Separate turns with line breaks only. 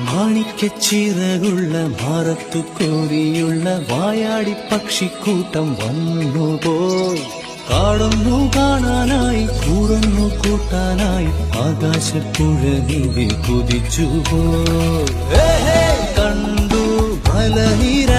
മാണിക്കച്ചിറകുള്ള മാറത്തു കോരിയുള്ള വായാടി പക്ഷിക്കൂട്ടം വന്നുപോയി. കാടൊന്നു കാണാനായി കൂടൊന്നു കൂട്ടാനായി ആകാശപ്പുഴ നീവി കുതിച്ചുപോയി. കണ്ടു മലനിര